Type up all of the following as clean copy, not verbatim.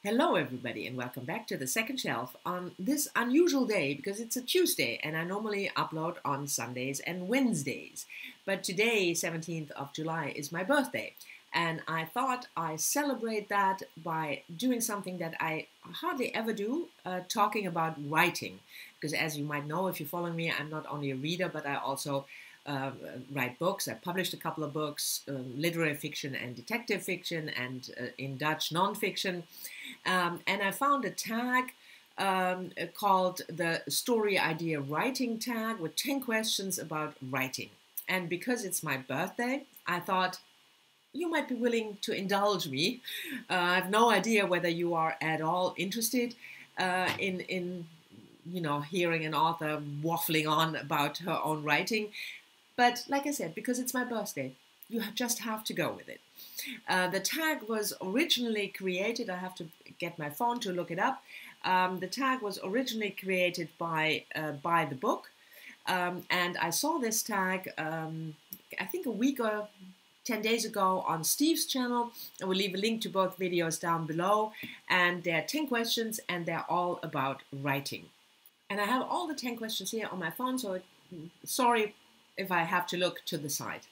Hello everybody and welcome back to the second shelf on this unusual day because it's a Tuesday and I normally upload on Sundays and Wednesdays. But today, 17th of July, is my birthday and I thought I celebrate that by doing something that I hardly ever do, talking about writing. Because as you might know, if you follow me, I'm not only a reader but I also write books. I published a couple of books, literary fiction and detective fiction, and in Dutch non-fiction. And I found a tag called the Story Idea Writing tag with 10 questions about writing. And because it's my birthday, I thought you might be willing to indulge me. I have no idea whether you are at all interested in hearing an author waffling on about her own writing. But like I said, because it's my birthday, you just have to go with it. The tag was originally created, I have to get my phone to look it up. The tag was originally created by BytheBrooke. And I saw this tag, I think a week or 10 days ago on Steve's channel. I will leave a link to both videos down below. And there are 10 questions and they're all about writing. And I have all the 10 questions here on my phone, so sorry if I have to look to the side.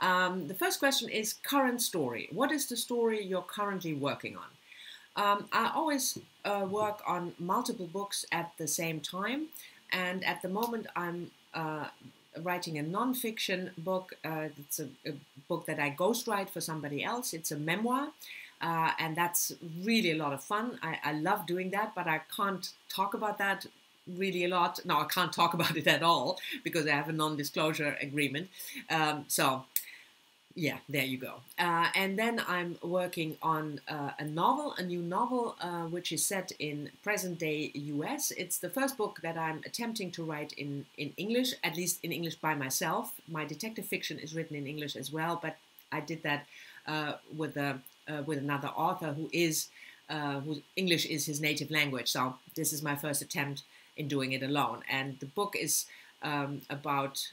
The first question is current story. What is the story you're currently working on? I always work on multiple books at the same time, and at the moment I'm writing a non-fiction book. It's a book that I ghostwrite for somebody else. It's a memoir, and that's really a lot of fun. I love doing that, but I can't talk about that really a lot. No, I can't talk about it at all because I have a non-disclosure agreement. So yeah, there you go. And then I'm working on a new novel, which is set in present-day US. It's the first book that I'm attempting to write in English, at least in English by myself. My detective fiction is written in English as well, but I did that with another author whose English is his native language. So this is my first attempt in doing it alone. And the book is about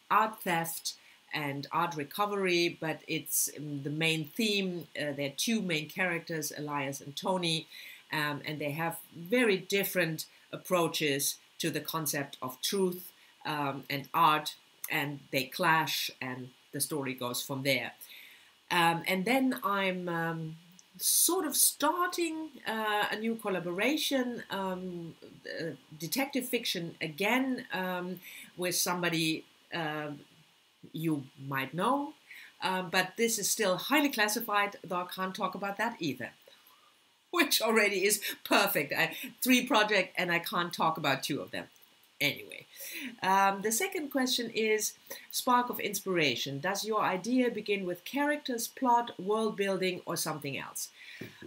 art theft and art recovery, but it's the main theme. There are two main characters, Elias and Tony, and they have very different approaches to the concept of truth and art, and they clash, and the story goes from there. And then I'm sort of starting a new collaboration, detective fiction again, with somebody you might know, but this is still highly classified, though I can't talk about that either, which already is perfect. 3 projects and I can't talk about 2 of them. Anyway, the second question is spark of inspiration. Does your idea begin with characters, plot, world building, or something else?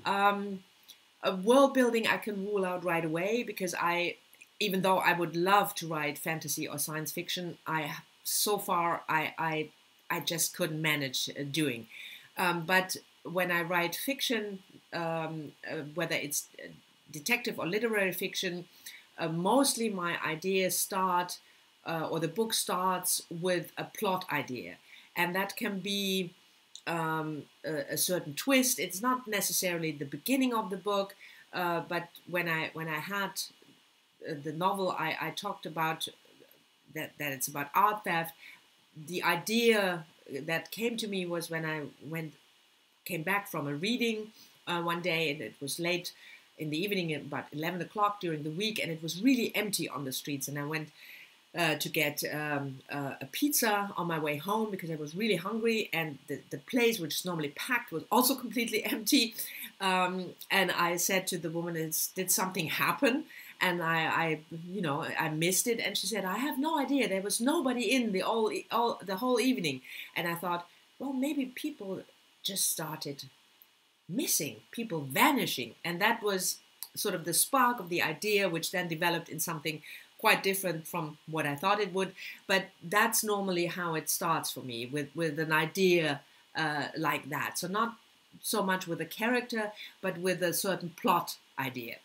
World building I can rule out right away because even though I would love to write fantasy or science fiction, so far I just couldn't manage doing. But when I write fiction, whether it's detective or literary fiction, mostly my ideas start, or the book starts with a plot idea. And that can be a certain twist. It's not necessarily the beginning of the book, but when I had the novel, I talked about that it's about art theft. The idea that came to me was when I came back from a reading one day, and it was late in the evening, about 11 o'clock during the week, and it was really empty on the streets, and I went to get a pizza on my way home because I was really hungry, and the place, which is normally packed, was also completely empty. And I said to the woman, did something happen? And I missed it. And she said, I have no idea. There was nobody in the whole evening. And I thought, well, maybe people just started missing, people vanishing. And that was sort of the spark of the idea, which then developed in something quite different from what I thought it would. But that's normally how it starts for me, with an idea like that. So not so much with a character, but with a certain plot idea.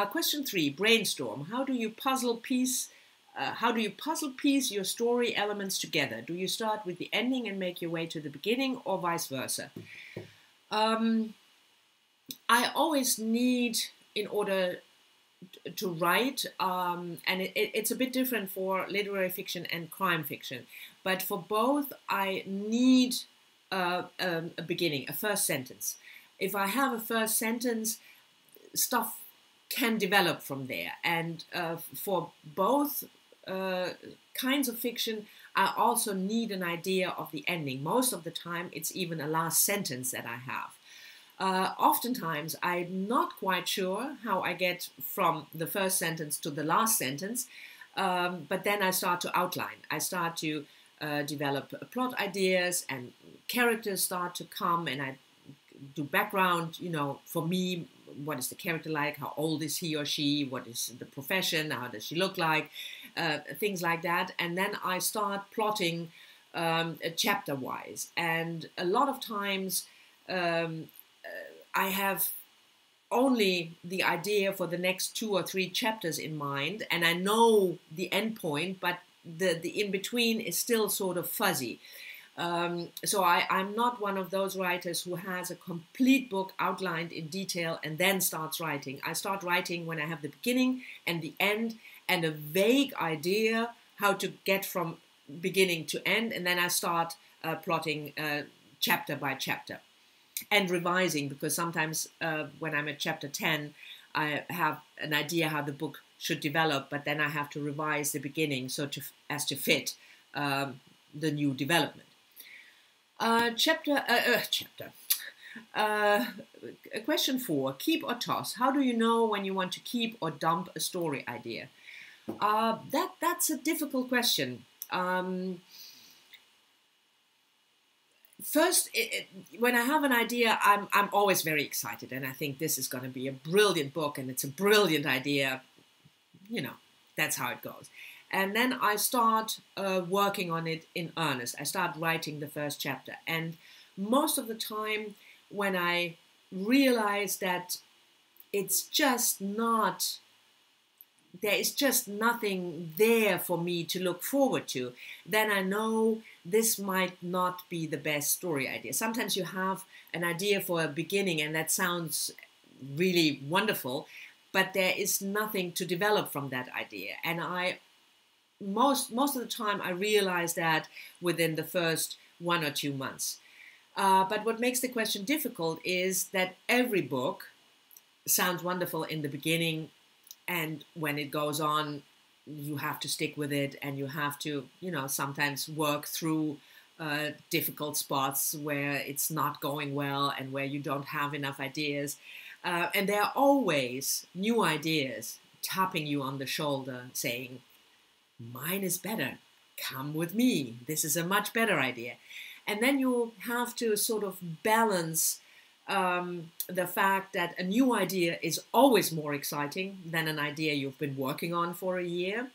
Question 3, brainstorm. How do you puzzle piece your story elements together? Do you start with the ending and make your way to the beginning, or vice versa? I always need, in order to write, and it's a bit different for literary fiction and crime fiction, but for both I need a beginning, a first sentence. If I have a first sentence, stuff can develop from there. And for both kinds of fiction, I also need an idea of the ending. Most of the time, it's even a last sentence that I have. Oftentimes, I'm not quite sure how I get from the first sentence to the last sentence, but then I start to outline. I start to develop plot ideas, and characters start to come, and I do background, you know, for me, what is the character like, how old is he or she, what is the profession, how does she look like, things like that. And then I start plotting chapter-wise. And a lot of times I have only the idea for the next 2 or 3 chapters in mind, and I know the end point, but the in-between is still sort of fuzzy. So I'm not one of those writers who has a complete book outlined in detail and then starts writing. I start writing when I have the beginning and the end and a vague idea how to get from beginning to end, and then I start plotting chapter by chapter and revising, because sometimes when I'm at chapter 10, I have an idea how the book should develop, but then I have to revise the beginning as to fit the new development. Question 4, keep or toss. How do you know when you want to keep or dump a story idea? That's a difficult question. First, when I have an idea, I'm always very excited, and I think this is going to be a brilliant book, and it's a brilliant idea. You know, that's how it goes. And then I start working on it in earnest. I start writing the first chapter. And most of the time, when I realize that it's just not, there is just nothing there for me to look forward to, then I know this might not be the best story idea. Sometimes you have an idea for a beginning, and that sounds really wonderful, but there is nothing to develop from that idea. And most of the time I realize that within the first 1 or 2 months. But what makes the question difficult is that every book sounds wonderful in the beginning, and when it goes on, you have to stick with it, and you have to, you know, sometimes work through difficult spots where it's not going well and where you don't have enough ideas. And there are always new ideas tapping you on the shoulder saying, mine is better, come with me, this is a much better idea. And then you have to sort of balance the fact that a new idea is always more exciting than an idea you've been working on for a year,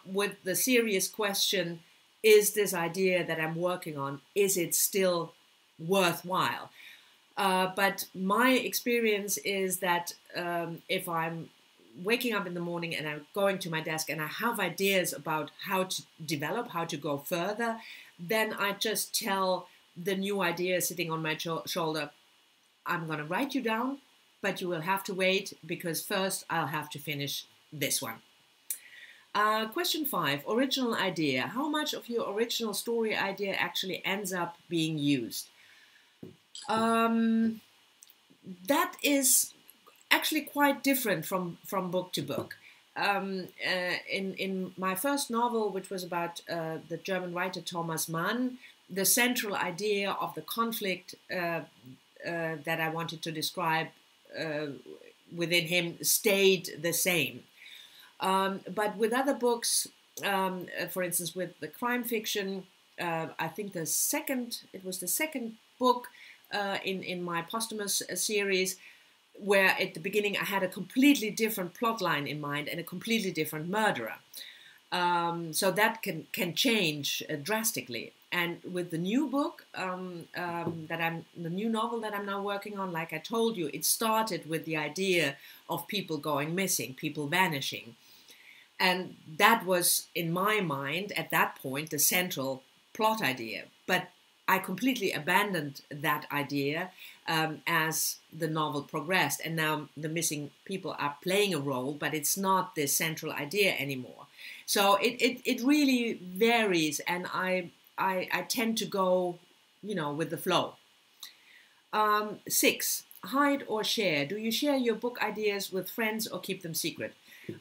with the serious question, is this idea that I'm working on, is it still worthwhile? But my experience is that if I'm waking up in the morning and I'm going to my desk and I have ideas about how to develop, how to go further, then I just tell the new idea sitting on my shoulder, I'm going to write you down, but you will have to wait, because first I'll have to finish this one. Question 5, original idea. How much of your original story idea actually ends up being used? That is actually quite different from book to book. In my first novel, which was about the German writer Thomas Mann, the central idea of the conflict that I wanted to describe within him stayed the same. But with other books, for instance, with the crime fiction, I think it was the second book in my posthumous series, where at the beginning I had a completely different plot line in mind and a completely different murderer. So that can change drastically. And with the new book the new novel that I'm now working on, like I told you, it started with the idea of people going missing, people vanishing. And that was, in my mind, at that point, the central plot idea. But I completely abandoned that idea as the novel progressed, and now the missing people are playing a role, but it's not the central idea anymore. So it really varies, and I tend to go, with the flow. 6, hide or share. Do you share your book ideas with friends or keep them secret?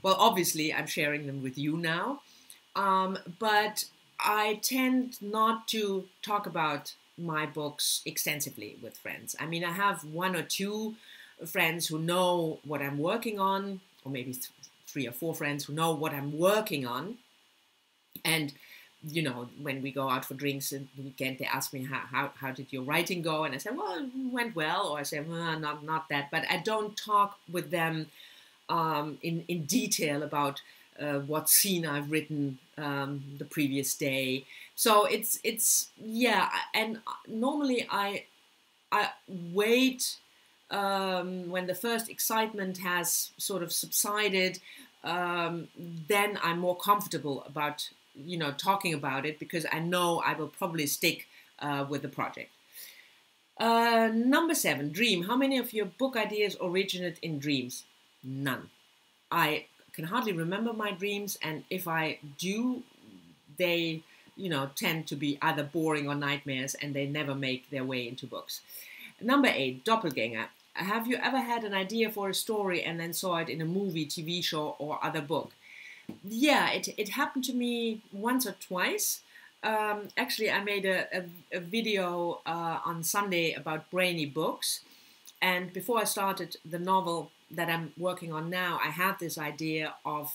Well, obviously, I'm sharing them with you now, but I tend not to talk about my books extensively with friends. I mean, I have 1 or 2 friends who know what I'm working on, or maybe 3 or 4 friends who know what I'm working on. And, when we go out for drinks in the weekend, they ask me, how did your writing go? And I say, well, it went well. Or I say, well, not that. But I don't talk with them in detail about what scene I've written the previous day. So it's yeah, and normally I wait when the first excitement has sort of subsided. Then I'm more comfortable about talking about it, because I know I will probably stick with the project. Number 7, dream. How many of your book ideas originate in dreams? None. I can hardly remember my dreams, and if I do, they tend to be either boring or nightmares, and they never make their way into books. Number 8, doppelganger. Have you ever had an idea for a story and then saw it in a movie, TV show, or other book? Yeah, it happened to me once or twice. Actually, I made a video on Sunday about brainy books, and before I started the novel that I'm working on now, I had this idea of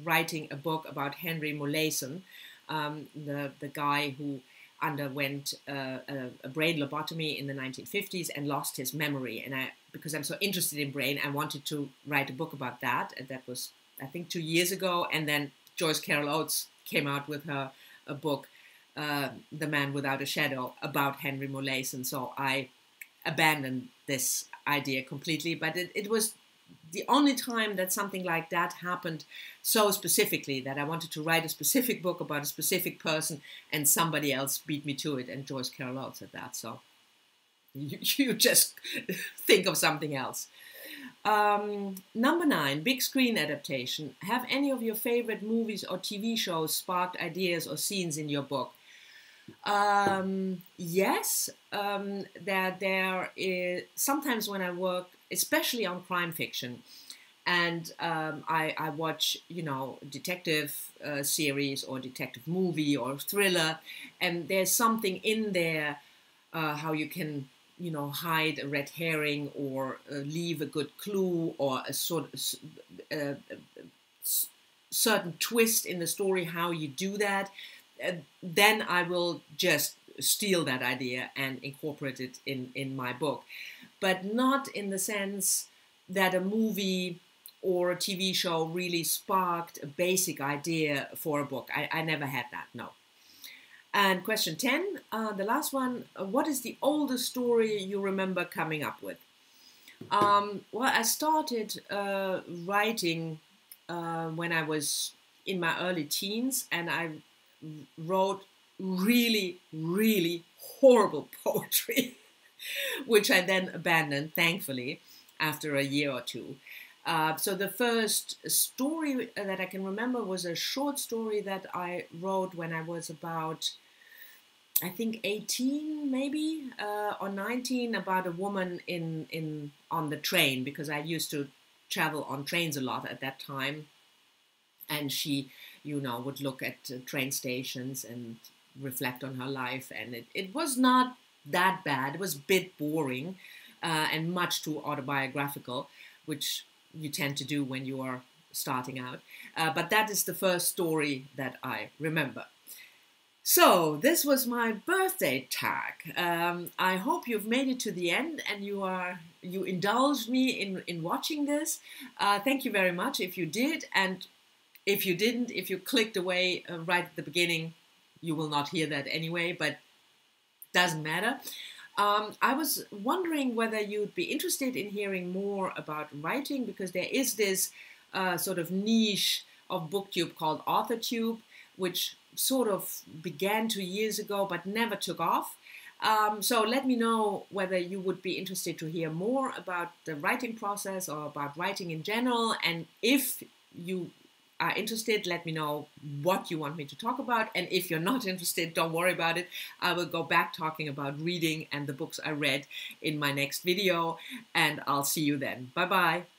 writing a book about Henry Molaison, the guy who underwent a brain lobotomy in the 1950s and lost his memory. And because I'm so interested in brain, I wanted to write a book about that. And that was, I think, 2 years ago. And then Joyce Carol Oates came out with a book, The Man Without a Shadow, about Henry Molaison. So I abandoned this idea completely. But it was the only time that something like that happened so specifically, that I wanted to write a specific book about a specific person, and somebody else beat me to it, and Joyce Carol Oates said that. So you just think of something else. Number 9, big screen adaptation. Have any of your favorite movies or TV shows sparked ideas or scenes in your book? Yes, there is sometimes when I work, especially on crime fiction, and I watch, detective series or detective movie or thriller, and there's something in there, how you can, hide a red herring or leave a good clue, or a sort of certain twist in the story, how you do that. Then I will just steal that idea and incorporate it in my book. But not in the sense that a movie or a TV show really sparked a basic idea for a book. I never had that, no. And question 10, the last one, what is the oldest story you remember coming up with? Well, I started writing when I was in my early teens, and I wrote really, really horrible poetry, which I then abandoned, thankfully, after a year or 2. So the first story that I can remember was a short story that I wrote when I was about, I think, 18 maybe, or 19, about a woman on the train, because I used to travel on trains a lot at that time. And she, would look at train stations and reflect on her life. And it was not that bad. It was a bit boring and much too autobiographical, which you tend to do when you are starting out. But that is the first story that I remember. So this was my birthday tag. I hope you've made it to the end and you indulged me in watching this. Thank you very much if you did. And if you didn't, if you clicked away right at the beginning, you will not hear that anyway, but doesn't matter. I was wondering whether you'd be interested in hearing more about writing, because there is this sort of niche of BookTube called AuthorTube, which sort of began 2 years ago but never took off. So let me know whether you would be interested to hear more about the writing process or about writing in general. And if you are interested, let me know what you want me to talk about. And if you're not interested, don't worry about it. I will go back talking about reading and the books I read in my next video. And I'll see you then. Bye-bye.